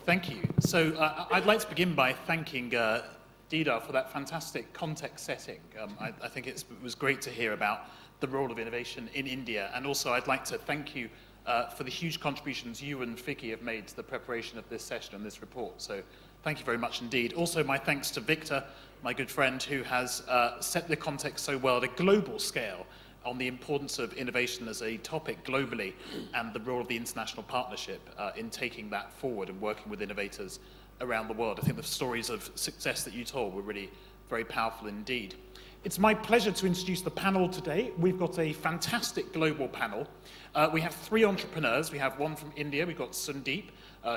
Thank you. So I'd like to begin by thanking Didar for that fantastic context setting. I think it was great to hear about the role of innovation in India. And also I'd like to thank you for the huge contributions you and Vicky have made to the preparation of this session and this report. So thank you very much indeed. Also my thanks to Victor, my good friend, who has set the context so well at a global scale on the importance of innovation as a topic globally and the role of the international partnership in taking that forward and working with innovators around the world. I think the stories of success that you told were really very powerful indeed. It's my pleasure to introduce the panel today. We've got a fantastic global panel. We have three entrepreneurs. We have one from India. We've got Sundeep,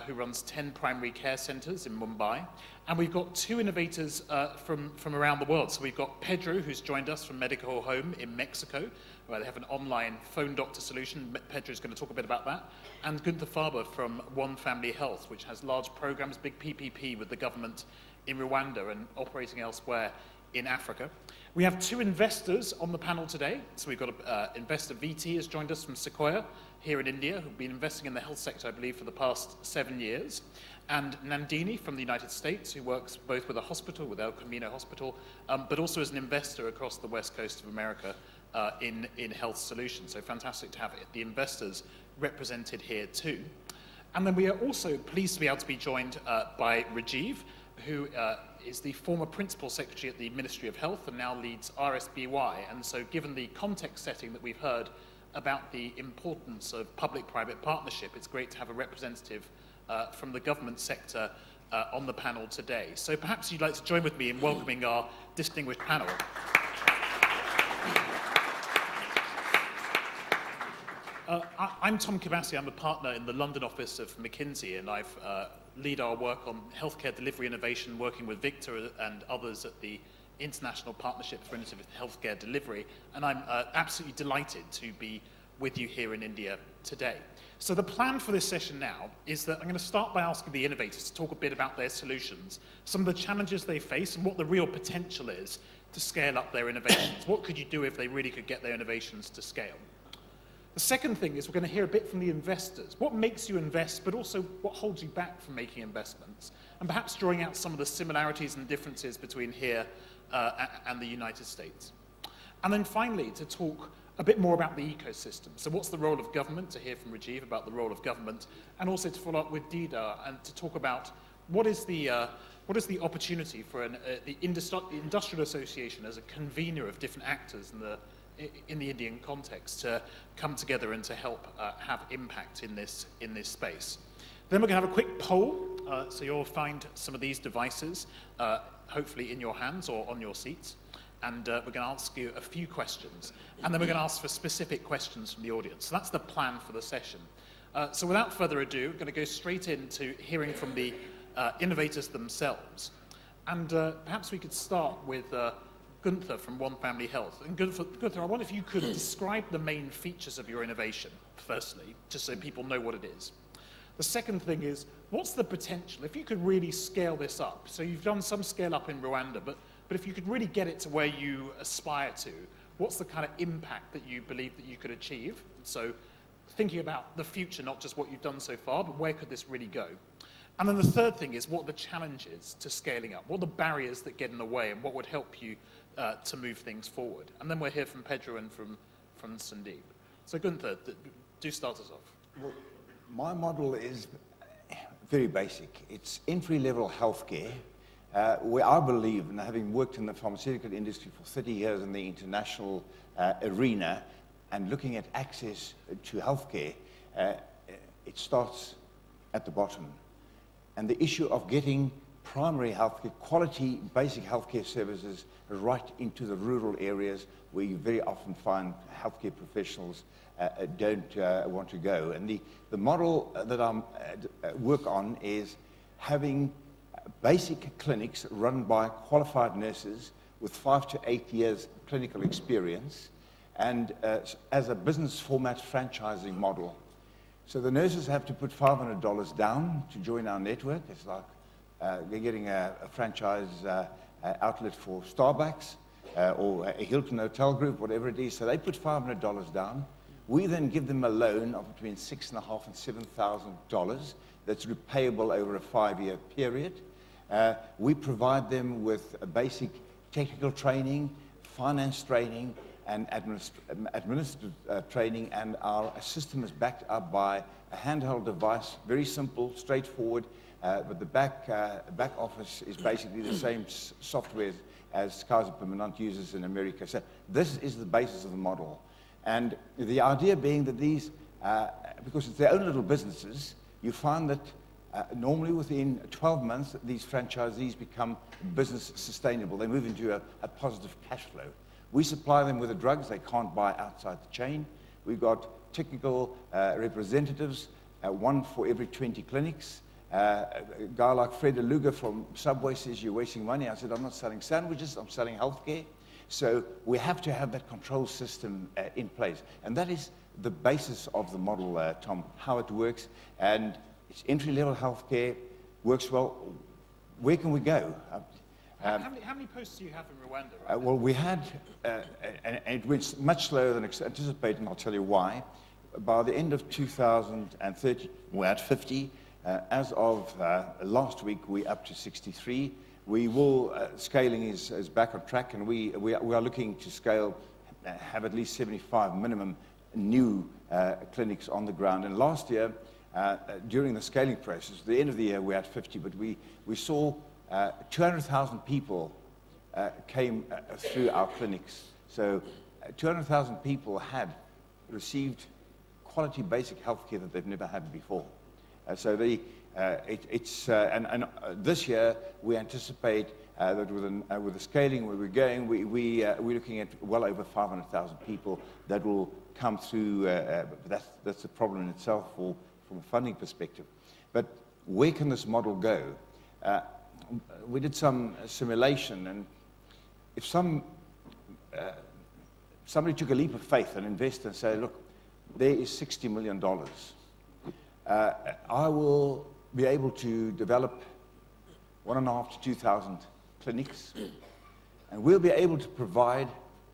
who runs 10 primary care centers in Mumbai. And we've got two innovators from around the world. So we've got Pedro, who's joined us from Medical Home in Mexico, where they have an online phone doctor solution. Pedro's going to talk a bit about that. And Gunther Faber from One Family Health, which has large programs, big PPP with the government in Rwanda and operating elsewhere in Africa. We have two investors on the panel today. So we've got investor VT has joined us from Sequoia here in India, who've been investing in the health sector, I believe, for the past 7 years. And Nandini from the United States, who works both with a hospital, with El Camino Hospital, but also as an investor across the west coast of America in health solutions. So fantastic to have the investors represented here too. And then we are also pleased to be able to be joined by Rajiv, who is the former Principal Secretary at the Ministry of Health and now leads RSBY. And so given the context setting that we've heard about the importance of public-private partnership, it's great to have a representative from the government sector on the panel today. So perhaps you'd like to join with me in welcoming our distinguished panel. I'm Tom Kibasi. I'm a partner in the London office of McKinsey, and I've lead our work on healthcare delivery innovation, working with Victor and others at the International Partnership for Innovative Healthcare Delivery. And I'm absolutely delighted to be with you here in India today. So the plan for this session now is that I'm going to start by asking the innovators to talk a bit about their solutions, some of the challenges they face, and what the real potential is to scale up their innovations. What could you do if they really could get their innovations to scale? The second thing is we're going to hear a bit from the investors. What makes you invest, but also what holds you back from making investments? And perhaps drawing out some of the similarities and differences between here and the United States. And then finally, to talk a bit more about the ecosystem. So what's the role of government, to hear from Rajiv about the role of government, and also to follow up with Didar and to talk about what is the opportunity for the Industrial Association as a convener of different actors in the Indian context to come together and to help have impact in this space. Then we're going to have a quick poll, so you'll find some of these devices hopefully in your hands or on your seats, and we're going to ask you a few questions, and then we're going to ask for specific questions from the audience. So that's the plan for the session. So without further ado, we're going to go straight into hearing from the innovators themselves, and perhaps we could start with Gunther from One Family Health. And Gunther, I wonder if you could describe the main features of your innovation, firstly, just so people know what it is. The second thing is, what's the potential? If you could really scale this up, so you've done some scale up in Rwanda, but if you could really get it to where you aspire to, what's the kind of impact that you believe that you could achieve? So thinking about the future, not just what you've done so far, but where could this really go? And then the third thing is, what are the challenges to scaling up? What are the barriers that get in the way, and what would help you to move things forward? And then we'll hear from Pedro and from Sundeep. So Gunther, do start us off. Well, my model is very basic. It's entry-level healthcare, where I believe, and having worked in the pharmaceutical industry for 30 years in the international arena, and looking at access to healthcare, it starts at the bottom. And the issue of getting primary healthcare, quality basic healthcare services right into the rural areas where you very often find healthcare professionals don't want to go. And the model that I work on is having basic clinics run by qualified nurses with 5 to 8 years clinical experience, and as a business format franchising model. So the nurses have to put $500 down to join our network. It's like they're getting a franchise outlet for Starbucks or a Hilton Hotel Group, whatever it is. So they put $500 down. We then give them a loan of between $6,500 and $7,000 that's repayable over a 5-year period. We provide them with a basic technical training, finance training, and administrative training, and our system is backed up by a handheld device, very simple, straightforward, but the back office is basically the same software as Kaiser Permanente uses in America. So this is the basis of the model. And the idea being that these, because it's their own little businesses, you find that normally within 12 months, these franchisees become business sustainable. They move into a positive cash flow. We supply them with the drugs they can't buy outside the chain. We've got technical representatives, one for every 20 clinics. A guy like Fred DeLuga from Subway says, "You're wasting money." I said, "I'm not selling sandwiches, I'm selling healthcare." So we have to have that control system in place. And that is the basis of the model, Tom, how it works. And it's entry-level healthcare, works well. Where can we go? How many posts do you have in Rwanda? Right Well, we had, and it went much slower than anticipated, and I'll tell you why. By the end of 2013, we're at 50. As of last week, we're up to 63. We will, scaling is back on track, and we are looking to scale, have at least 75 minimum new clinics on the ground. And last year, during the scaling process, at the end of the year, we're at 50, but we saw 200,000 people came through our clinics. So 200,000 people had received quality basic health care that they've never had before. So this year we anticipate that with the scaling where we're going, we're looking at well over 500,000 people that will come through. That's a problem in itself from a funding perspective. But where can this model go? We did some simulation, and if somebody took a leap of faith and invested and said, "Look, there is $60 million. I will be able to develop 1,500 to 2,000 clinics, and we'll be able to provide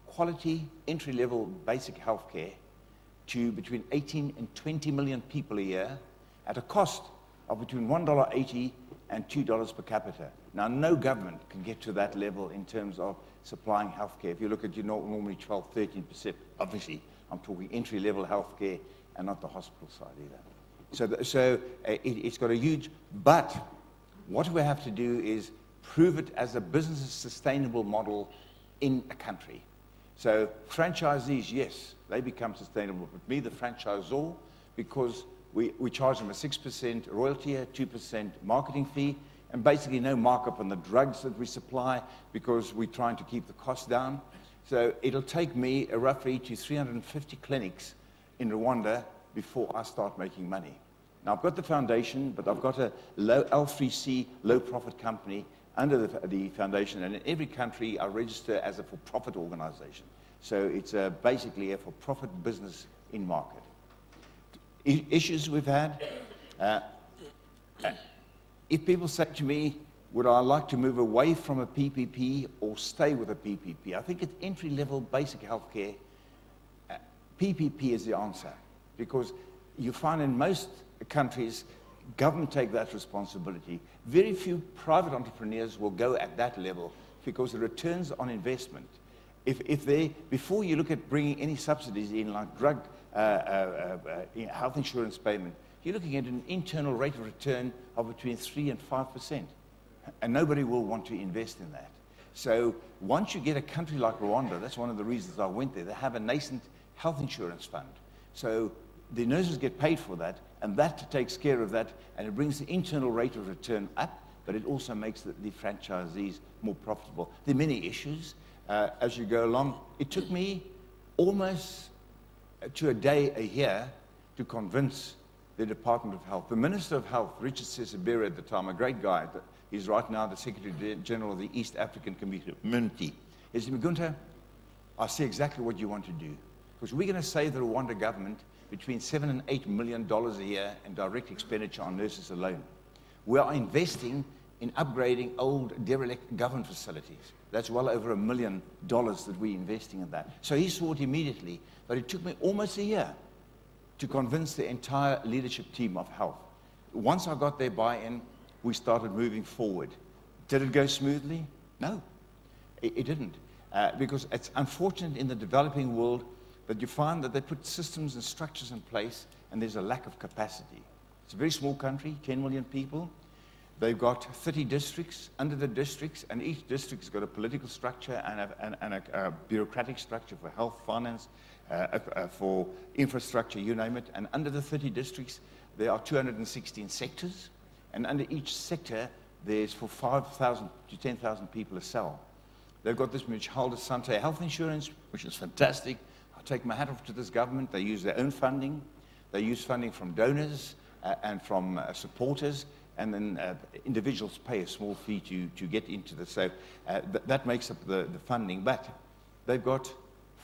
quality entry-level basic health care to between 18 and 20 million people a year at a cost of between $1.80 and $2 per capita." Now, no government can get to that level in terms of supplying health care. If you look at normally 12, 13%, obviously, I'm talking entry-level health care and not the hospital side either. So it's got a huge, but what we have to do is prove it as a business sustainable model in a country. So franchisees, yes, they become sustainable, but me, the franchisor, because we charge them a 6% royalty, a 2% marketing fee, and basically no markup on the drugs that we supply because we're trying to keep the costs down. So it'll take me roughly to 350 clinics in Rwanda before I start making money. Now, I've got the foundation, but I've got a low L3C, low-profit company under the foundation, and in every country I register as a for-profit organization. So it's basically a for-profit business in market. Issues we've had, if people say to me, would I like to move away from a PPP or stay with a PPP? I think at entry-level basic healthcare, PPP is the answer, because you find in most countries, government take that responsibility. Very few private entrepreneurs will go at that level because the returns on investment, if they, before you look at bringing any subsidies in, like drug, health insurance payment, you're looking at an internal rate of return of between 3% and 5%. And nobody will want to invest in that. So once you get a country like Rwanda, that's one of the reasons I went there, they have a nascent health insurance fund. So the nurses get paid for that, and that takes care of that, and it brings the internal rate of return up, but it also makes the franchisees more profitable. There are many issues as you go along. It took me almost to a day, a year, to convince the Department of Health. The Minister of Health, Richard Sesabira at the time, a great guy, he's right now the Secretary General of the East African Community. He said, "Mugunta, I see exactly what you want to do, because we're going to save the Rwanda government between $7 and $8 million a year in direct expenditure on nurses alone. We are investing in upgrading old derelict government facilities. That's well over $1 million that we're investing in that. So he saw it immediately, but it took me almost a year to convince the entire leadership team of health. Once I got their buy-in, we started moving forward. Did it go smoothly? No, it didn't. Because it's unfortunate in the developing world that you find that they put systems and structures in place and there's a lack of capacity. It's a very small country, 10 million people. They've got 30 districts, under the districts, and each district has got a political structure and a bureaucratic structure for health, finance, for infrastructure, you name it. And under the 30 districts, there are 216 sectors. And under each sector, there's for 5,000 to 10,000 people a cell. They've got this Mutual de Santé health insurance, which is fantastic. I take my hat off to this government. They use their own funding. They use funding from donors and from supporters. And then individuals pay a small fee to get into this. So that makes up the funding. But they've got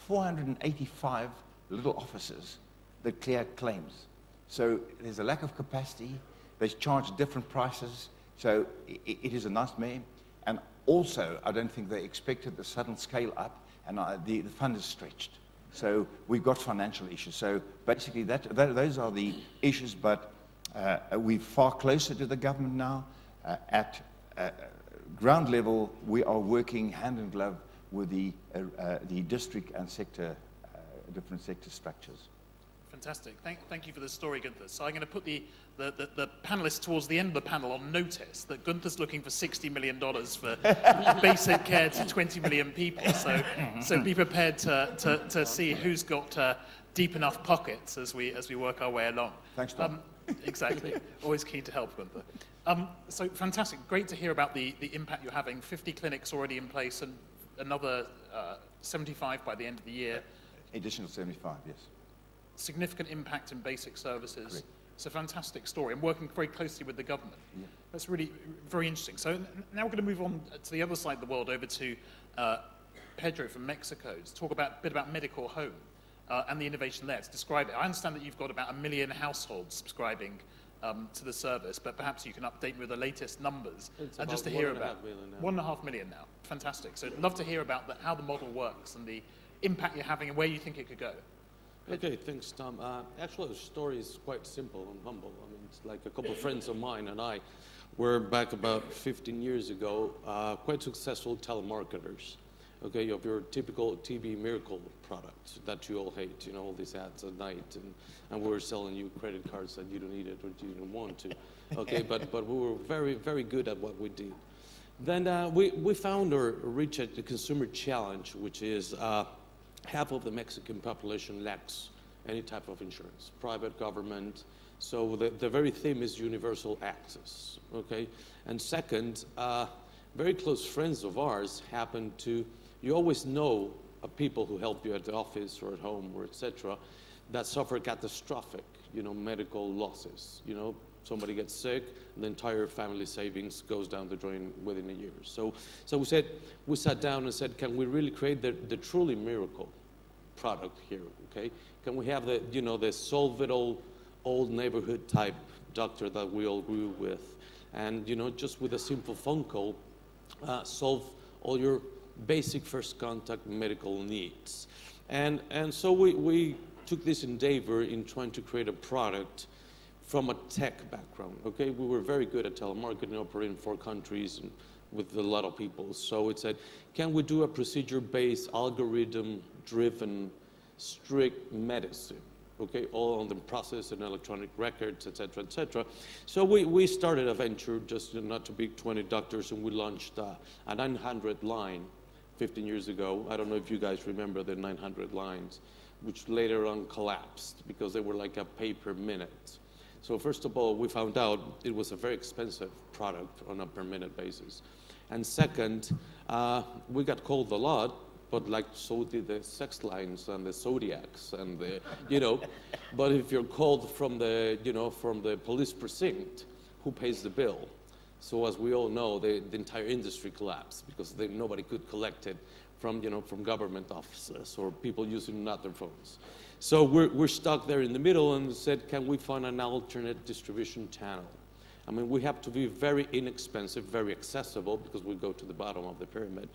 485 little offices that clear claims. So there's a lack of capacity. They charge different prices. So it is a nightmare. And also, I don't think they expected the sudden scale up, and the fund is stretched. So we've got financial issues. So basically, those are the issues, but we're far closer to the government now. At ground level, we are working hand in glove with the district and sector, different sector structures. Fantastic. Thank you for the story, Gunther. So I'm going to put the panelists towards the end of the panel on notice that Gunther's looking for $60 million for basic care to 20 million people. So be prepared to see who's got deep enough pockets as we work our way along. Thanks, Tom. Exactly. Always keen to help, Gunther. So fantastic. Great to hear about the impact you're having. 50 clinics already in place and another 75 by the end of the year. Additional 75, yes. Significant impact in basic services. Correct. It's a fantastic story, and working very closely with the government. Yeah. That's really very interesting. So now we're going to move on to the other side of the world, over to Pedro from Mexico, to talk a bit about Medical Home and the innovation there, to describe it. I understand that you've got about 1 million households subscribing to the service, but perhaps you can update me with the latest numbers. It's and just to hear about 1.5 million now. Fantastic. So I'd love to hear about how the model works and the impact you're having and where you think it could go. Okay, thanks, Tom. Actually, the story is quite simple and humble. I mean, it's like a couple of friends of mine and I were back about 15 years ago, quite successful telemarketers, okay, of your typical TV miracle product that you all hate, you know, all these ads at night, and we were selling you credit cards that you don't need it or you don't want to, okay, but we were very, very good at what we did. Then we found or reached the consumer challenge, which is half of the Mexican population lacks any type of insurance, private, government. So the very theme is universal access, okay? And second, very close friends of ours happen to, you always know of people who help you at the office or at home or etc. that suffer catastrophic, you know, medical losses. You know, somebody gets sick, and the entire family savings goes down the drain within a year. So we sat down and said, can we really create the truly miracle product here, okay? Can we have the Solvital old neighborhood type doctor that we all grew with, and just with a simple phone call, solve all your basic first contact medical needs. And so we took this endeavor in trying to create a product from a tech background, okay? We were very good at telemarketing, operating in 4 countries and with a lot of people. So it said, can we do a procedure-based, algorithm-driven, strict medicine? Okay, all on the process and electronic records, et cetera, et cetera. So we started a venture, just not to be 20 doctors, and we launched a 900 line 15 years ago. I don't know if you guys remember the 900 lines, which later on collapsed because they were like a pay per minute. So first of all, we found out it was a very expensive product on a per minute basis. And second, we got called a lot, but like so did the sex lines and the Zodiacs and the, but if you're called from the, from the police precinct, who pays the bill? So as we all know, the entire industry collapsed because nobody could collect it from, from government offices or people using not their phones. So we're stuck there in the middle and said, can we find an alternate distribution channel? I mean, we have to be very inexpensive, very accessible, because we go to the bottom of the pyramid.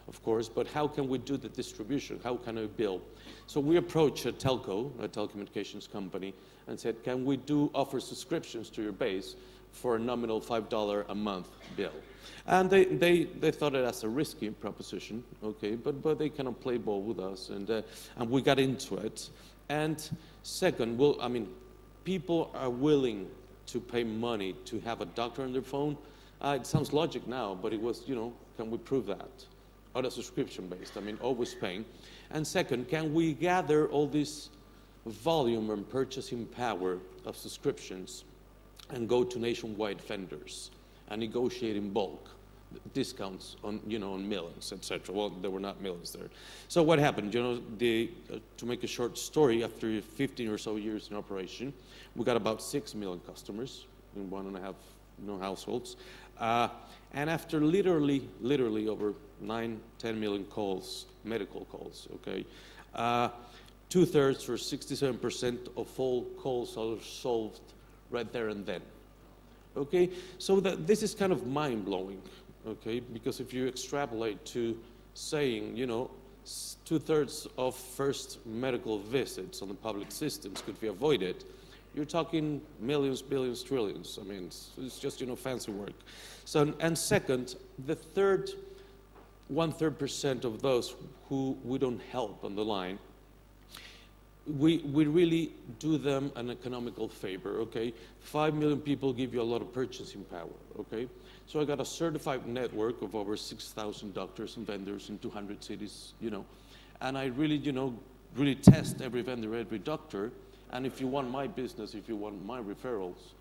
of course, but how can we do the distribution? How can I bill? So we approached a telco, a telecommunications company, and said, can we offer subscriptions to your base for a nominal $5 a month bill? And they thought it as a risky proposition, okay, but they kind of played ball with us, and we got into it. And second, well, I mean, people are willing to pay money to have a doctor on their phone. It sounds logic now, but it was, can we prove that? On a subscription based, I mean, always paying. And second, can we gather all this volume and purchasing power of subscriptions and go to nationwide vendors and negotiate in bulk discounts on, on millions, etc. Well, there were not millions there. So what happened? To make a short story, after 15 or so years in operation, we got about 6 million customers in 1.5 households. And after literally over 9-10 million calls, medical calls, okay, 2/3 or 67% of all calls are solved right there and then. Okay, so this is kind of mind-blowing, okay, because if you extrapolate to saying, 2/3 of first medical visits on the public systems could be avoided, you're talking millions, billions, trillions. I mean, it's just, fancy work. So, and second, the 1/3% of those who we don't help on the line, we really do them an economical favor, okay? 5 million people give you a lot of purchasing power, okay? So I got a certified network of over 6,000 doctors and vendors in 200 cities, and I really, really test every vendor, every doctor. And if you want my business, if you want my referrals,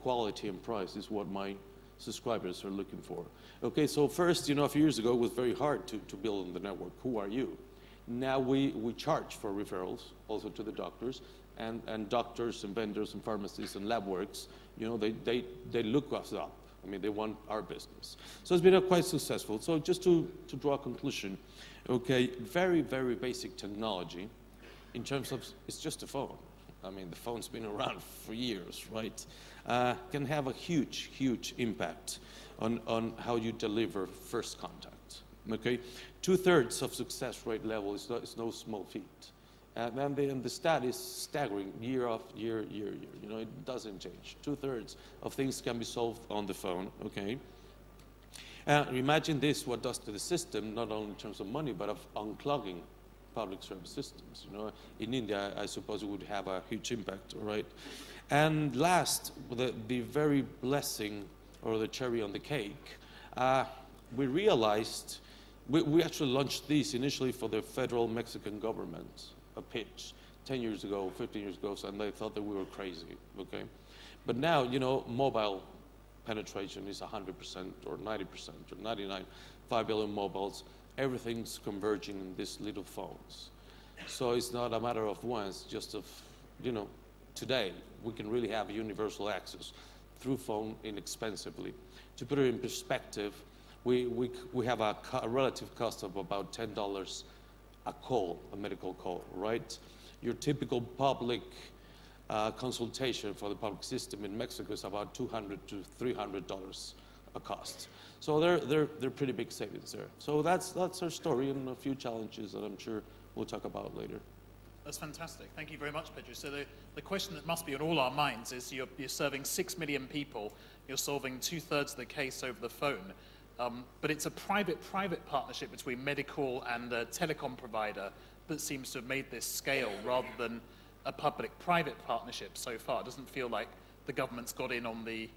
quality and price is what my subscribers are looking for. Okay, so first, a few years ago, it was very hard to build on the network. Who are you? Now we charge for referrals also to the doctors, and doctors and vendors and pharmacists and lab works, they look us up. I mean, they want our business. So it's been quite successful. So just to draw a conclusion, okay, very, very basic technology in terms of, it's just a phone. I mean, the phone's been around for years, right? Can have a huge, huge impact on how you deliver first contact, okay? 2/3 of success rate level is no small feat. And the stat is staggering year after year. It doesn't change. 2/3 of things can be solved on the phone, okay? Imagine this, what it does to the system, not only in terms of money, but of unclogging public service systems. In India, I suppose it would have a huge impact, right? And last, the very blessing or the cherry on the cake, we realized, we actually launched this initially for the federal Mexican government, a pitch 10 years ago, 15 years ago, and they thought that we were crazy, okay? But now, mobile penetration is 100% or 90% or 99, 5 billion mobiles. Everything's converging in these little phones. So it's not a matter of once, just of, today we can really have universal access through phone inexpensively. To put it in perspective, we have a relative cost of about $10 a call, a medical call, right? Your typical public consultation for the public system in Mexico is about $200 to $300 a cost. So they're pretty big savings there. So that's our story and a few challenges that I'm sure we'll talk about later. That's fantastic. Thank you very much, Pedro. So the question that must be on all our minds is you're serving 6 million people, you're solving 2/3 of the case over the phone, but it's a private partnership between medical and a telecom provider that seems to have made this scale rather than a public-private partnership so far. It doesn't feel like the government's got in on the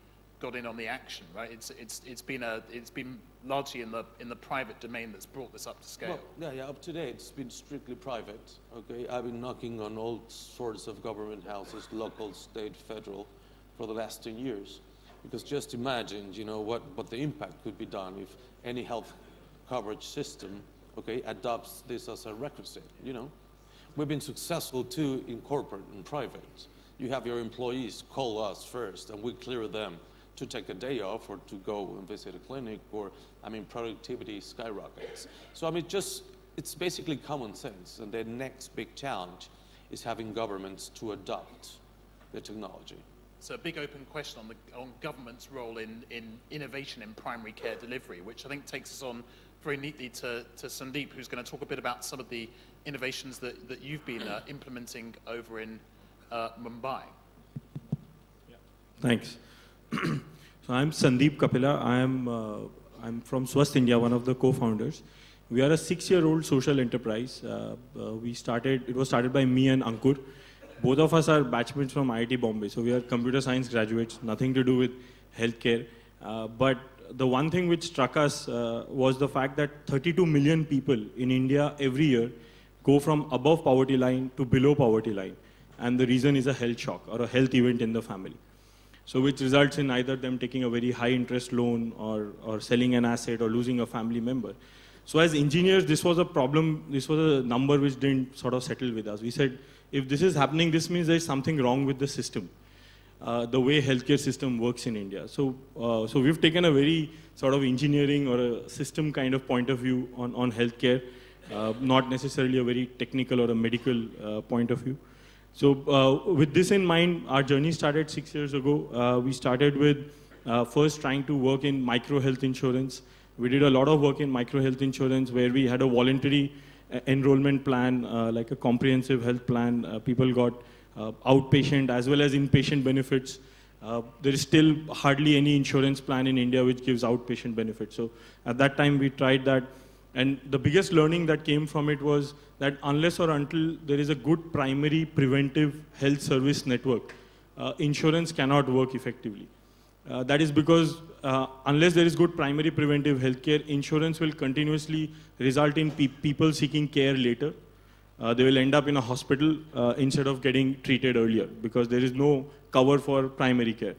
action, right? It's been largely in the private domain that's brought this up to scale. Well, yeah. Up to date, it's been strictly private. Okay, I've been knocking on all sorts of government houses, local, state, federal, for the last 10 years, because just imagine, what the impact could be done if any health coverage system, okay, adopts this as a requisite. We've been successful too in corporate and private. You have your employees call us first, and we clear them to take a day off or to go and visit a clinic, or, productivity skyrockets. So, it's basically common sense. And the next big challenge is having governments to adopt the technology. So a big open question on government's role in innovation in primary care delivery, which I think takes us on very neatly to Sandeep, who's going to talk a bit about some of the innovations that you've been implementing over in Mumbai. Yeah. Thanks. So I'm Sandeep Kapila. I'm from Swasth India, one of the co-founders. We are a 6-year-old social enterprise. It was started by me and Ankur. Both of us are batchmates from IIT Bombay, so we are computer science graduates, nothing to do with healthcare. But the one thing which struck us was the fact that 32 million people in India every year go from above poverty line to below poverty line. And the reason is a health shock or a health event in the family. So which results in either them taking a very high interest loan or selling an asset or losing a family member. So as engineers, this was a problem, this was a number which didn't sort of settle with us. We said, if this is happening, this means there's something wrong with the system, the way healthcare system works in India. So we've taken a very sort of engineering or a system kind of point of view on healthcare, not necessarily a very technical or a medical point of view. So with this in mind, our journey started 6 years ago. We started with first trying to work in micro health insurance. We did a lot of work in micro health insurance where we had a voluntary enrollment plan, like a comprehensive health plan. People got outpatient as well as inpatient benefits. There is still hardly any insurance plan in India which gives outpatient benefits. So at that time we tried that. And the biggest learning that came from it was that unless or until there is a good primary preventive health service network, insurance cannot work effectively. That is because unless there is good primary preventive healthcare, insurance will continuously result in people seeking care later. They will end up in a hospital instead of getting treated earlier because there is no cover for primary care.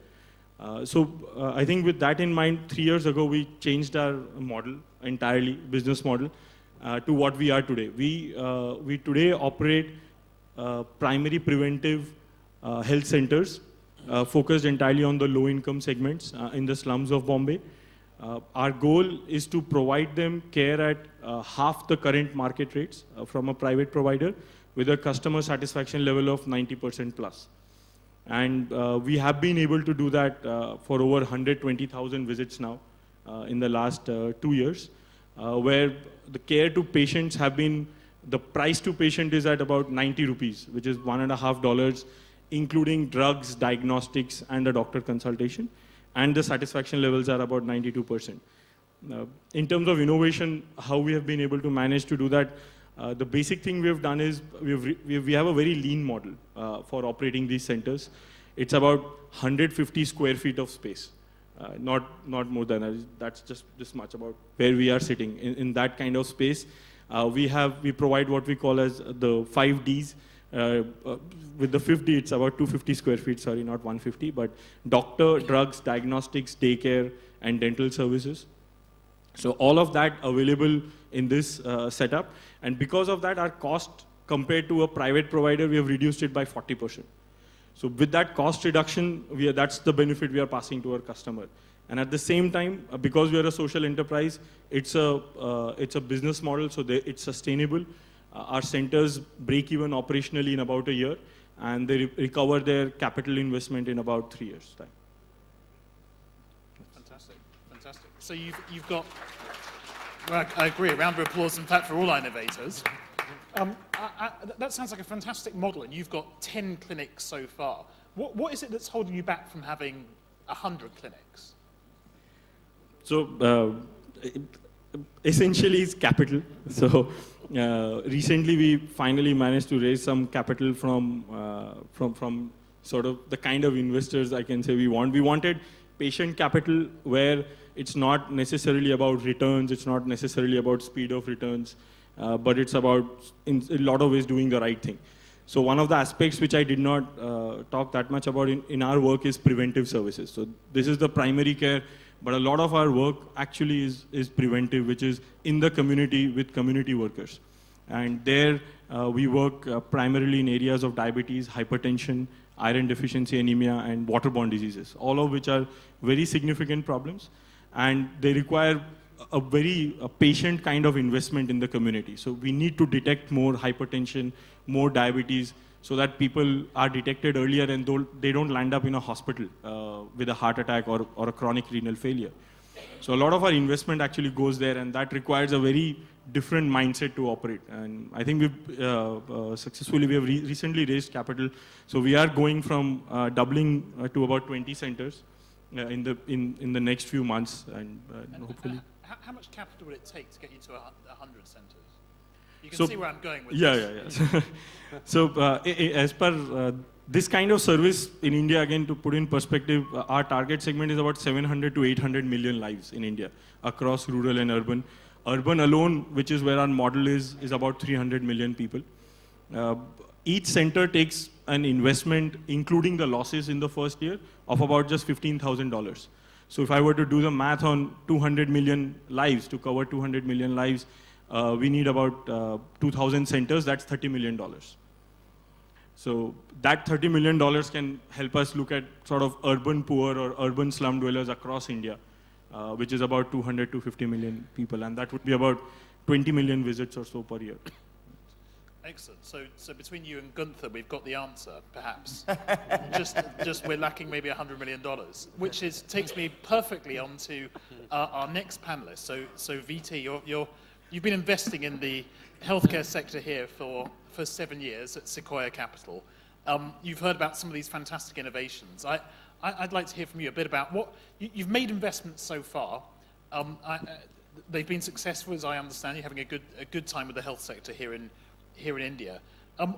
So I think with that in mind, 3 years ago, we changed our model entirely, business model, to what we are today. We today operate primary preventive health centers focused entirely on the low-income segments in the slums of Bombay. Our goal is to provide them care at half the current market rates from a private provider with a customer satisfaction level of 90% plus. And we have been able to do that for over 120,000 visits now in the last 2 years, where the care to patients have been, the price to patient is at about 90 rupees, which is $1.50, including drugs, diagnostics, and a doctor consultation. And the satisfaction levels are about 92%. In terms of innovation, how we have been able to manage to do that, the basic thing we have done is we have a very lean model for operating these centers. It's about 150 square feet of space, not more than that. That's just this much about where we are sitting. In that kind of space, we provide what we call as the 5 Ds. With the 50, it's about 250 square feet, sorry, not 150, but doctor, drugs, diagnostics, daycare, and dental services. So all of that available in this setup. And because of that, our cost compared to a private provider, we have reduced it by 40%. So with that cost reduction, that's the benefit we are passing to our customer. And at the same time, because we are a social enterprise, it's a business model, so it's sustainable. Our centers break even operationally in about a year, and they recover their capital investment in about 3 years' time. Fantastic, fantastic. So you've got, well, I agree, a round of applause, in fact, for all our innovators. That sounds like a fantastic model, and you've got 10 clinics so far. What is it that's holding you back from having 100 clinics? So essentially, it's capital. So recently, we finally managed to raise some capital from sort of the kind of investors I can say we want. We wanted patient capital where it's not necessarily about returns, it's not necessarily about speed of returns, but it's about, in a lot of ways, doing the right thing. So one of the aspects which I did not talk that much about in our work is preventive services. So this is the primary care, but a lot of our work actually is preventive, which is in the community with community workers. And there we work primarily in areas of diabetes, hypertension, iron deficiency, anemia, and waterborne diseases, all of which are very significant problems. And they require a very patient kind of investment in the community. So we need to detect more hypertension, more diabetes, so that people are detected earlier and they don't land up in a hospital with a heart attack or a chronic renal failure. So a lot of our investment actually goes there, and that requires a very different mindset to operate. And I think we've successfully, we have recently raised capital. So we are going from doubling to about 20 centers in the next few months, and hopefully. How much capital would it take to get you to 100 centers? You can So- see where I'm going with Yeah, this. yeah, yeah. So as per this kind of service in India, again, to put in perspective, our target segment is about 700 to 800 million lives in India across rural and urban. Urban alone, which is where our model is about 300 million people. Each center takes an investment, including the losses in the first year, of about just $15,000. So if I were to do the math on 200 million lives, to cover 200 million lives, we need about 2,000 centers, that's $30 million. So that $30 million can help us look at sort of urban poor or urban slum dwellers across India, which is about 200 to 50 million people, and that would be about 20 million visits or so per year. Excellent. So between you and Gunther, we've got the answer, perhaps. just we're lacking maybe $100 million, which takes me perfectly on to our next panelist. So VT, you've been investing in the healthcare sector here for 7 years at Sequoia Capital. You've heard about some of these fantastic innovations. I'd like to hear from you a bit about what you've made investments so far. They've been successful, as I understand. You're having a good time with the health sector here in India.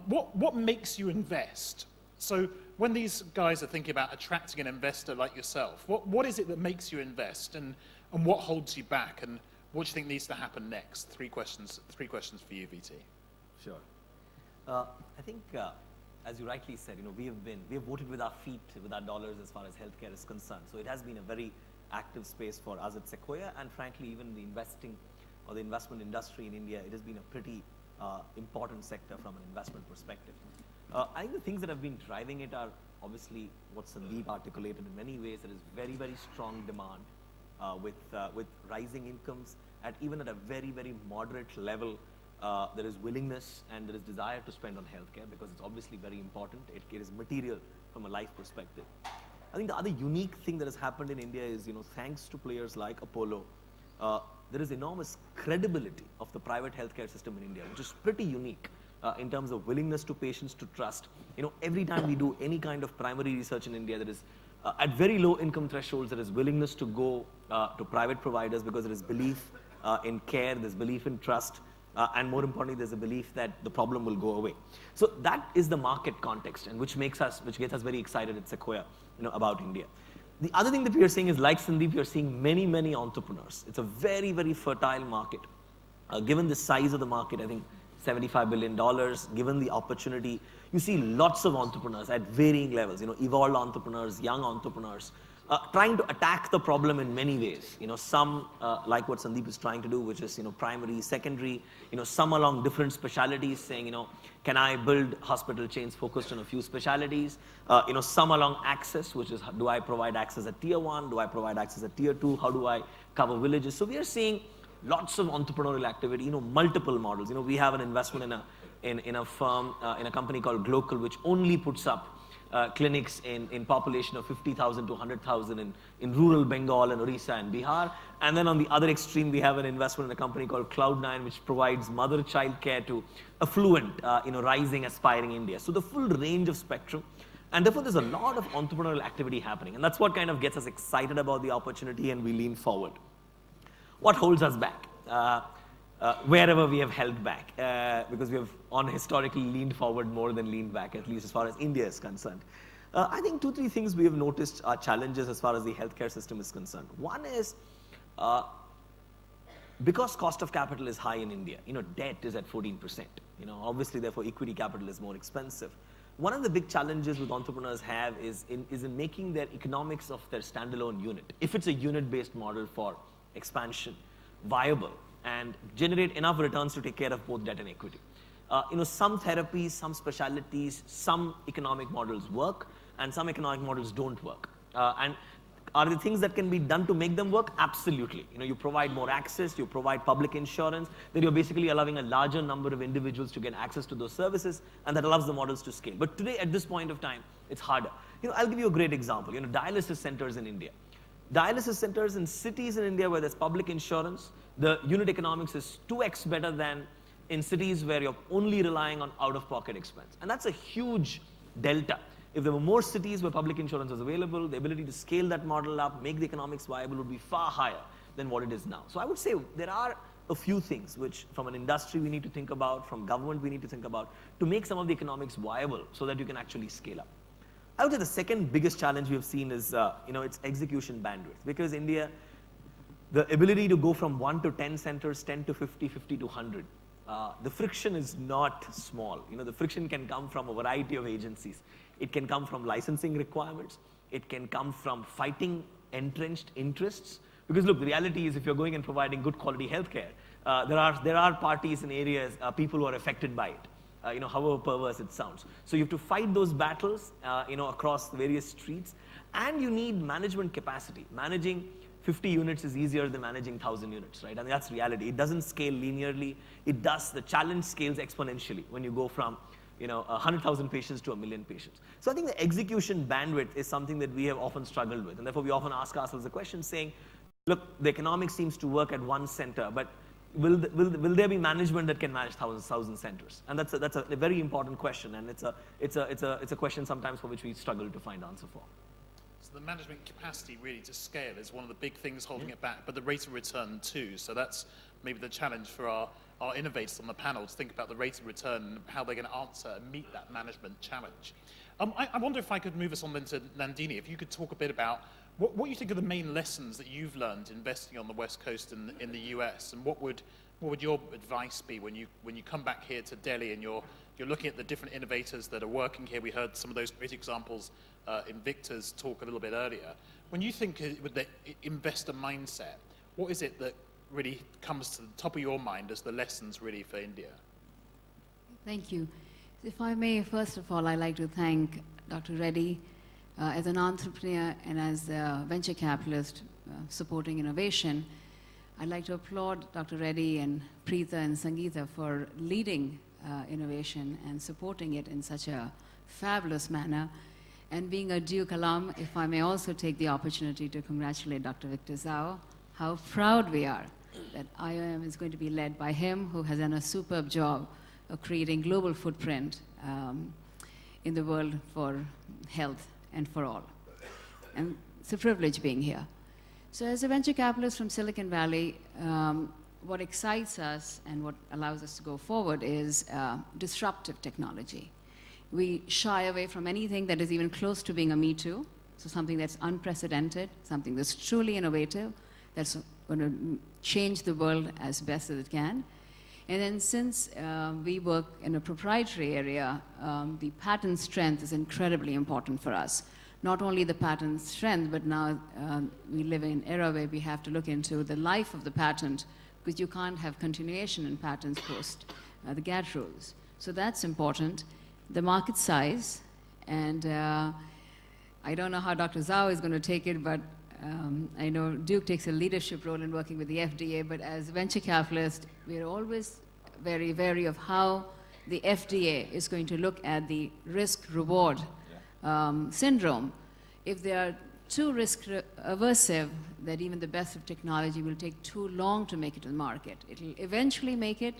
What makes you invest? So when these guys are thinking about attracting an investor like yourself, what is it that makes you invest, and what holds you back, and what do you think needs to happen next? Three questions for you, VT. Sure. I think, as you rightly said, we have voted with our feet, with our dollars as far as healthcare is concerned. So it has been a very active space for us at Sequoia, and frankly, even the investing or the investment industry in India, it has been a pretty important sector from an investment perspective. I think the things that have been driving it are obviously what Sandeep articulated in many ways. There is very, very strong demand with rising incomes, even at a very, very moderate level. There is willingness and there is desire to spend on healthcare because it's obviously very important. It is material from a life perspective. I think the other unique thing that has happened in India is, thanks to players like Apollo, there is enormous credibility of the private healthcare system in India, which is pretty unique in terms of willingness to patients to trust. Every time we do any kind of primary research in India, there is at very low income thresholds, there is willingness to go to private providers because there is belief in care, there's belief in trust, and more importantly, there's a belief that the problem will go away. So that is the market context, and which gets us very excited at Sequoia, about India. The other thing that we are seeing is, like Sandeep, we are seeing many, many entrepreneurs. It's a very, very fertile market. Given the size of the market, I think $75 billion, given the opportunity, you see lots of entrepreneurs at varying levels, evolved entrepreneurs, young entrepreneurs, trying to attack the problem in many ways. Some like what Sandeep is trying to do, which is primary, secondary. Some along different specialities, saying can I build hospital chains focused on a few specialities? Some along access, which is do I provide access at tier 1? Do I provide access at tier 2? How do I cover villages? So we are seeing lots of entrepreneurial activity. Multiple models. We have an investment in a firm, in a company called Glocal, which only puts up clinics in population of 50,000 to 100,000 in rural Bengal and Orissa and Bihar. And then on the other extreme, we have an investment in a company called Cloud9, which provides mother-child care to affluent, rising, aspiring India. So the full range of spectrum. And therefore, there's a lot of entrepreneurial activity happening. And that's what kind of gets us excited about the opportunity, and we lean forward. What holds us back? Wherever we have held back, because we have historically leaned forward more than leaned back, at least as far as India is concerned. I think 2-3 things we have noticed are challenges as far as the healthcare system is concerned. One is, because cost of capital is high in India, debt is at 14%. Obviously, therefore, equity capital is more expensive. One of the big challenges with entrepreneurs have is in making their economics of their standalone unit, if it's a unit-based model for expansion, viable, and generate enough returns to take care of both debt and equity. Some therapies, some specialties, some economic models work, and some economic models don't work. And Are there things that can be done to make them work? Absolutely. You know, you provide more access, you provide public insurance, then you're basically allowing a larger number of individuals to get access to those services, and that allows the models to scale. But today, at this point of time, it's harder. You know, I'll give you a great example. You know, dialysis centers in India. Dialysis centers in cities in India where there's public insurance, the unit economics is 2x better than in cities where you're only relying on out-of-pocket expense. And that's a huge delta. If there were more cities where public insurance was available, the ability to scale that model up, make the economics viable would be far higher than what it is now. So I would say there are a few things which from an industry we need to think about, from government we need to think about, to make some of the economics viable so that you can actually scale up. I would say the second biggest challenge we have seen is, it's execution bandwidth. Because India, the ability to go from 1 to 10 centers, 10 to 50, 50 to 100, the friction is not small. You know, the friction can come from a variety of agencies. It can come from licensing requirements. It can come from fighting entrenched interests. Because look, the reality is if you're going and providing good quality healthcare, there are parties in areas, people who are affected by it, however perverse it sounds. So you have to fight those battles, across the various streets. And you need management capacity. Managing 50 units is easier than managing 1,000 units, right? I mean, that's reality. It doesn't scale linearly. The challenge scales exponentially when you go from 100,000 patients to 1 million patients. So I think the execution bandwidth is something that we have often struggled with. And therefore, we often ask ourselves the question saying, look, the economics seems to work at one center, but will there be management that can manage thousand centers? And that's a very important question. And it's a question sometimes for which we struggle to find answer for. So the management capacity really to scale is one of the big things holding it back, but the rate of return too. So that's maybe the challenge for our innovators on the panel, to think about the rate of return and how they're going to answer and meet that management challenge. I wonder if I could move us on then to Nandini, if you could talk a bit about what you think are the main lessons that you've learned investing on the West Coast in the US, and what would your advice be when you come back here to Delhi and you're looking at the different innovators that are working here? We heard some of those great examples in Victor's talk a little bit earlier. When you think with the investor mindset, what is it that really comes to the top of your mind as the lessons really for India? Thank you. If I may, first of all, I'd like to thank Dr. Reddy as an entrepreneur and as a venture capitalist supporting innovation. I'd like to applaud Dr. Reddy and Preeta and Sangeeta for leading innovation and supporting it in such a fabulous manner. And being a Duke alum, if I may also take the opportunity to congratulate Dr. Victor Zhao, how proud we are that IOM is going to be led by him, who has done a superb job of creating global footprint in the world for health and for all. And it's a privilege being here. So as a venture capitalist from Silicon Valley, what excites us and what allows us to go forward is disruptive technology. We shy away from anything that is even close to being a Me Too, so something that's unprecedented, something that's truly innovative, that's going to change the world as best as it can. And then since we work in a proprietary area, the patent strength is incredibly important for us. Not only the patent strength, but now we live in an era where we have to look into the life of the patent, because you can't have continuation in patents post the GATT rules. So that's important. The market size, and I don't know how Dr. Zhao is going to take it, but I know Duke takes a leadership role in working with the FDA, but as venture capitalists, we're always very wary of how the FDA is going to look at the risk-reward syndrome. If they are too risk-aversive, that even the best of technology will take too long to make it to the market. It'll eventually make it,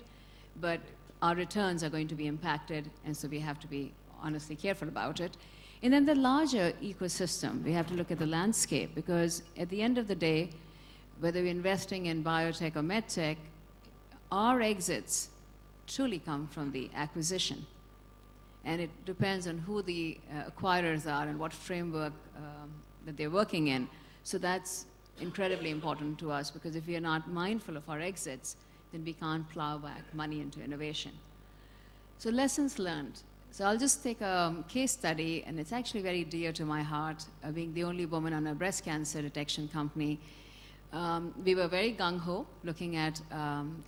but our returns are going to be impacted, and so we have to be honestly careful about it. And then the larger ecosystem, we have to look at the landscape, because at the end of the day, whether we're investing in biotech or medtech, our exits truly come from the acquisition. And it depends on who the acquirers are and what framework that they're working in. So that's incredibly important to us, because if we are not mindful of our exits, then we can't plow back money into innovation. So lessons learned. So I'll just take a case study, and it's actually very dear to my heart, being the only woman on a breast cancer detection company. We were very gung-ho looking at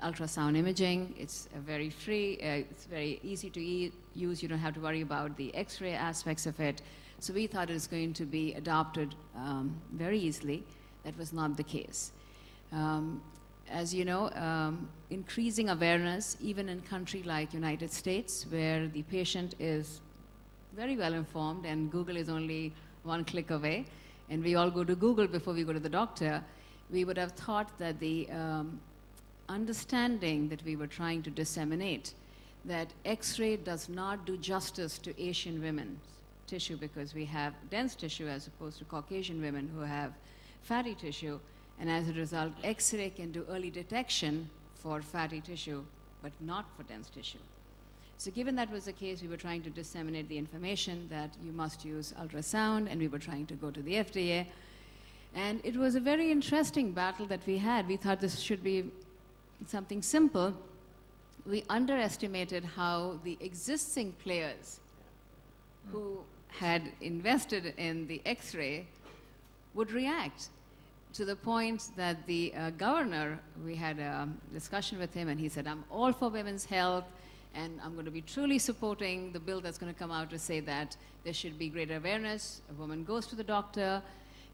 ultrasound imaging. It's very free, it's very easy to use. You don't have to worry about the X-ray aspects of it. So we thought it was going to be adopted very easily. That was not the case. As you know, increasing awareness, even in a country like United States, where the patient is very well informed and Google is only one click away, and we all go to Google before we go to the doctor, we would have thought that the understanding that we were trying to disseminate, that X-ray does not do justice to Asian women's tissue because we have dense tissue as opposed to Caucasian women who have fatty tissue, and as a result, X-ray can do early detection for fatty tissue, but not for dense tissue. So given that was the case, we were trying to disseminate the information that you must use ultrasound, and we were trying to go to the FDA. And it was a very interesting battle that we had. We thought this should be something simple. We underestimated how the existing players who had invested in the X-ray would react, to the point that the governor, we had a discussion with him, and he said, I'm all for women's health, and I'm going to be truly supporting the bill that's going to come out to say that there should be greater awareness. A woman goes to the doctor,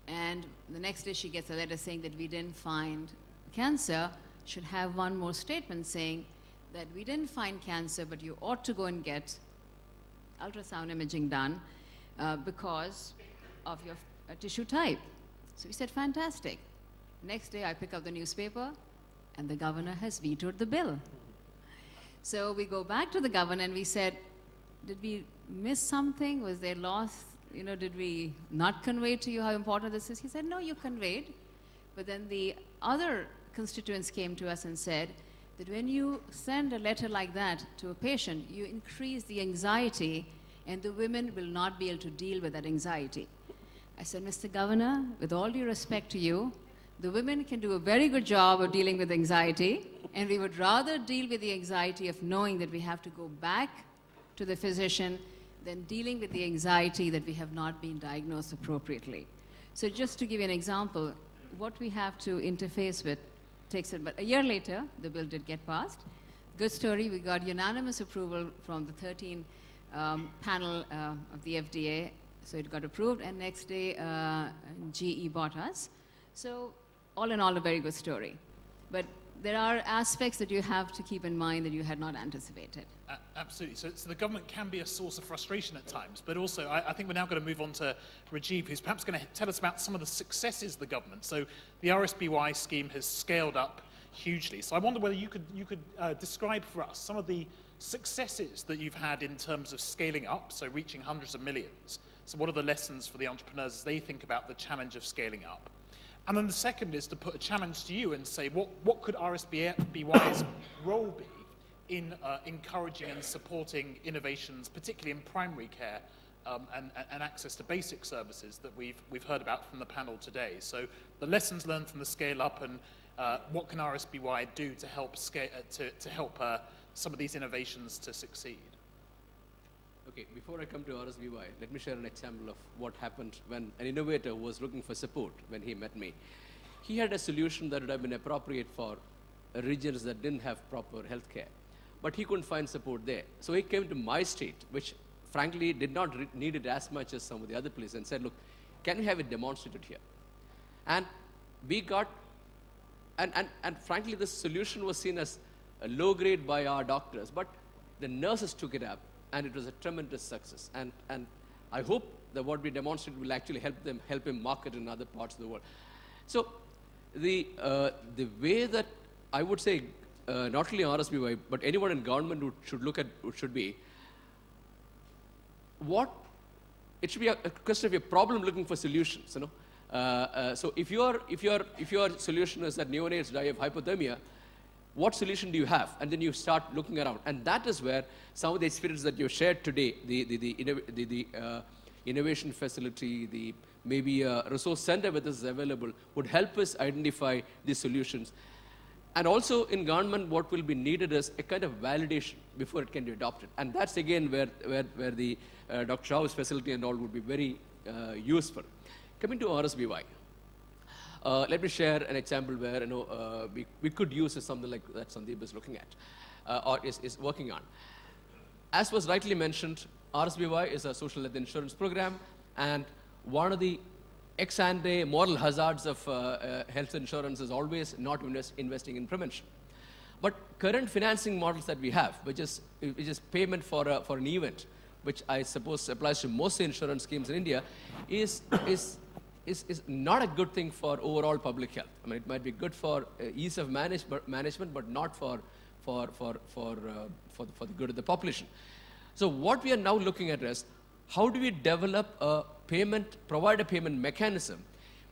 and the next day she gets a letter saying that we didn't find cancer, should have one more statement saying that we didn't find cancer, but you ought to go and get ultrasound imaging done because of your tissue type. So we said, fantastic. Next day I pick up the newspaper, and the governor has vetoed the bill. So we go back to the governor and we said, did we miss something? Was there loss? You know, did we not convey to you how important this is? He said, no, you conveyed. But then the other constituents came to us and said that when you send a letter like that to a patient, you increase the anxiety, and the women will not be able to deal with that anxiety. I said, Mr. Governor, with all due respect to you, the women can do a very good job of dealing with anxiety, and we would rather deal with the anxiety of knowing that we have to go back to the physician than dealing with the anxiety that we have not been diagnosed appropriately. So just to give you an example, what we have to interface with takes it, but a year later, the bill did get passed. Good story, we got unanimous approval from the 13 panel of the FDA, so it got approved, and next day, GE bought us. So all in all, a very good story. But there are aspects that you have to keep in mind that you had not anticipated. Absolutely. So the government can be a source of frustration at times, but also I think we're now going to move on to Rajiv, who's perhaps going to tell us about some of the successes of the government. So the RSBY scheme has scaled up hugely. So I wonder whether you could describe for us some of the successes that you've had in terms of scaling up, so reaching hundreds of millions. So what are the lessons for the entrepreneurs as they think about the challenge of scaling up? And then the second is to put a challenge to you and say, what could RSBY's role be in encouraging and supporting innovations, particularly in primary care and access to basic services that we've heard about from the panel today. So the lessons learned from the scale up, and what can RSBY do to help some of these innovations to succeed? Okay, before I come to RSBY, let me share an example of what happened when an innovator was looking for support when he met me. He had a solution that would have been appropriate for regions that didn't have proper health care, but he couldn't find support there. So he came to my state, which frankly did not need it as much as some of the other places, and said, look, can we have it demonstrated here? And we got, and frankly, this solution was seen as a low grade by our doctors, but the nurses took it up, and it was a tremendous success. And I hope that what we demonstrated will actually help him market in other parts of the world. So the way that I would say, not only RSBY, but anyone in government should look at should be, it should be a question of a problem looking for solutions. You know, so if your solution is that neonates die of hypothermia, what solution do you have? And then you start looking around, and that is where some of the experience that you shared today, the innovation facility, maybe a resource center with us available, would help us identify these solutions. And also in government, what will be needed is a kind of validation before it can be adopted. And that's again where the Dr. Shah's facility and all would be very useful. Coming to RSBY. Let me share an example where we could use something like that Sandeep is looking at or is working on. As was rightly mentioned, RSBY is a social health insurance program. And one of the ex-ante moral hazards of health insurance is always not investing in prevention. But current financing models that we have, which is payment for an event, which I suppose applies to most insurance schemes in India, is not a good thing for overall public health. I mean, it might be good for ease of management, but not for the good of the population. So what we are now looking at is, how do we develop provide a payment mechanism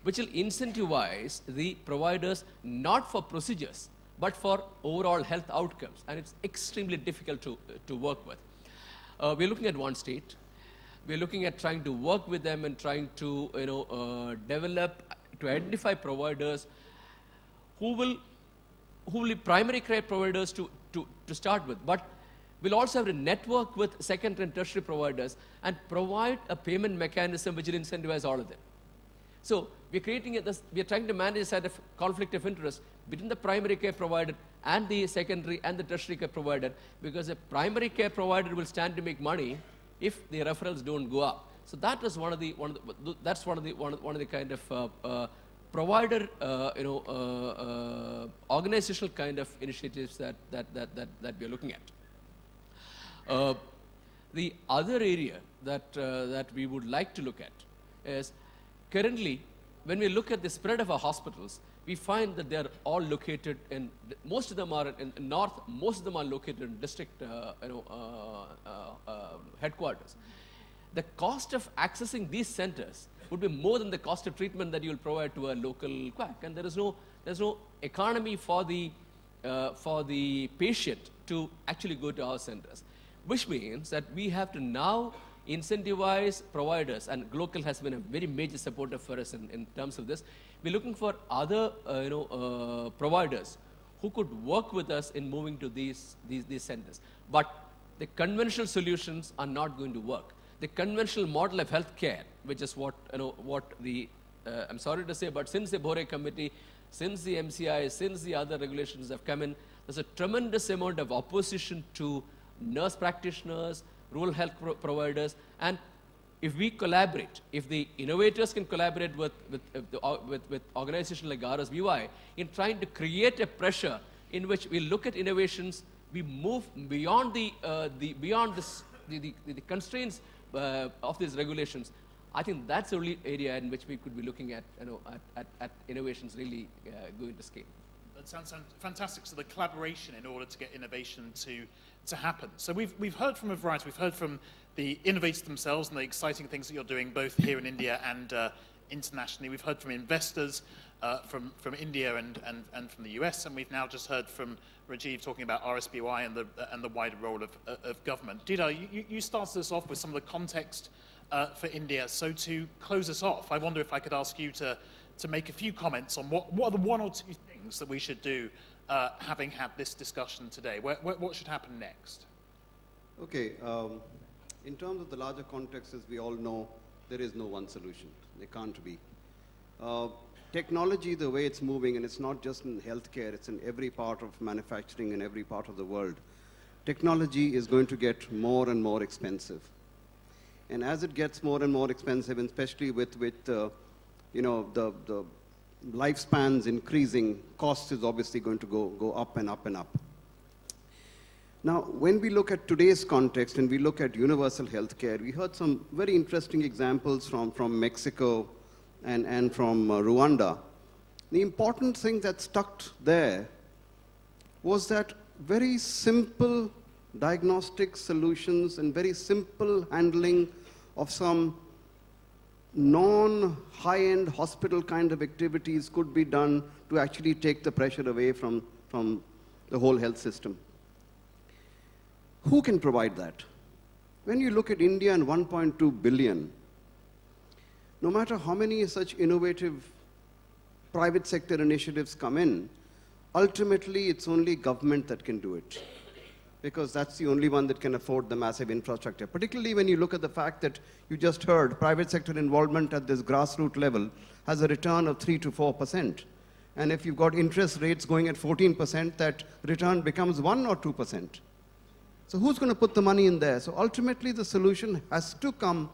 which will incentivize the providers not for procedures, but for overall health outcomes? And it's extremely difficult to work with. We're looking at one state. We're looking at trying to work with them and trying to identify providers who will be primary care providers to start with, but we'll also have to network with secondary and tertiary providers and provide a payment mechanism which will incentivize all of them. So we're trying to manage a set of conflict of interest between the primary care provider and the secondary and the tertiary care provider, because a primary care provider will stand to make money if the referrals don't go up. So that is one of the kind of provider organizational kind of initiatives that we are looking at. The other area that we would like to look at is, currently, when we look at the spread of our hospitals, we find that they are all located in, most of them are in north, most of them are located in district headquarters. The cost of accessing these centers would be more than the cost of treatment that you will provide to a local quack, and there's no economy for the patient to actually go to our centers, which means that we have to now incentivize providers, and Global has been a very major supporter for us in terms of this. We're looking for other providers who could work with us in moving to these centers. But the conventional solutions are not going to work. The conventional model of healthcare, which is what I'm sorry to say, but since the Bhore Committee, since the MCI, since the other regulations have come in, there's a tremendous amount of opposition to nurse practitioners, rural health providers, and if we collaborate, if the innovators can collaborate with organizations like RSBY in trying to create a pressure in which we look at innovations, we move beyond the constraints of these regulations, I think that's the only area in which we could be looking at innovations really going to scale. That sounds fantastic. So the collaboration in order to get innovation to happen. So we've heard from a variety. We've heard from the innovators themselves and the exciting things that you're doing both here in India and internationally. We've heard from investors from India and from the US, and we've now just heard from Rajiv talking about RSBY and the wider role of government. Didar, you started us off with some of the context for India. So to close us off, I wonder if I could ask you to make a few comments on what are the one or two things that we should do having had this discussion today. What should happen next? Okay. In terms of the larger context, as we all know, there is no one solution. There can't be. Technology, the way it's moving, and it's not just in healthcare, it's in every part of manufacturing in every part of the world. Technology is going to get more and more expensive. And as it gets more and more expensive, and especially with the lifespans increasing, cost is obviously going to go up and up and up. Now, when we look at today's context and we look at universal healthcare, we heard some very interesting examples from Mexico and from Rwanda. The important thing that stuck there was that very simple diagnostic solutions and very simple handling of some non-high-end hospital kind of activities could be done to actually take the pressure away from the whole health system. Who can provide that? When you look at India and 1.2 billion, no matter how many such innovative private sector initiatives come in, ultimately it's only government that can do it, because that's the only one that can afford the massive infrastructure. Particularly when you look at the fact that you just heard private sector involvement at this grassroots level has a return of 3 to 4%. And if you've got interest rates going at 14%, that return becomes 1 or 2%. So who's going to put the money in there? So ultimately the solution has to come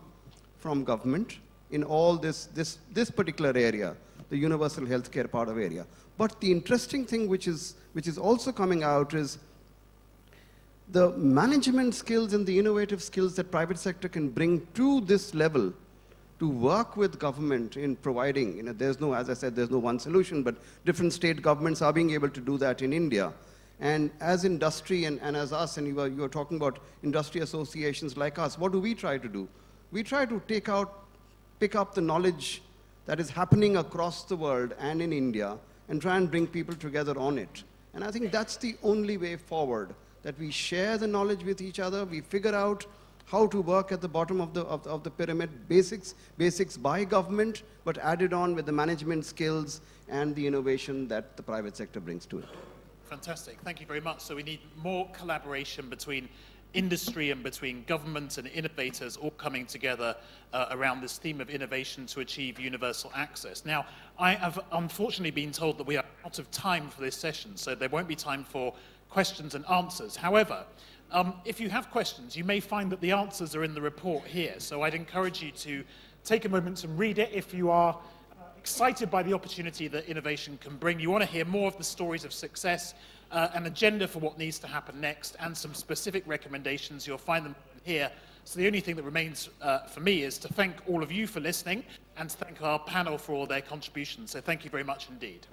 from government in all this particular area, the universal healthcare part of area. But the interesting thing which is also coming out is the management skills and the innovative skills that private sector can bring to this level to work with government in providing, there's no, as I said, there's no one solution, but different state governments are being able to do that in India. And as industry and as us, and you were talking about industry associations like us, what do we try to do? We try to pick up the knowledge that is happening across the world and in India and try and bring people together on it. And I think that's the only way forward, that we share the knowledge with each other, we figure out how to work at the bottom of the pyramid, basics by government, but added on with the management skills and the innovation that the private sector brings to it. Fantastic, thank you very much. So we need more collaboration between industry and between government and innovators all coming together around this theme of innovation to achieve universal access. Now, I have unfortunately been told that we are out of time for this session, so there won't be time for questions and answers. However, if you have questions, you may find that the answers are in the report here, so I'd encourage you to take a moment to read it if you are excited by the opportunity that innovation can bring. You want to hear more of the stories of success, an agenda for what needs to happen next, and some specific recommendations. You'll find them here. So the only thing that remains for me is to thank all of you for listening and to thank our panel for all their contributions. So thank you very much indeed.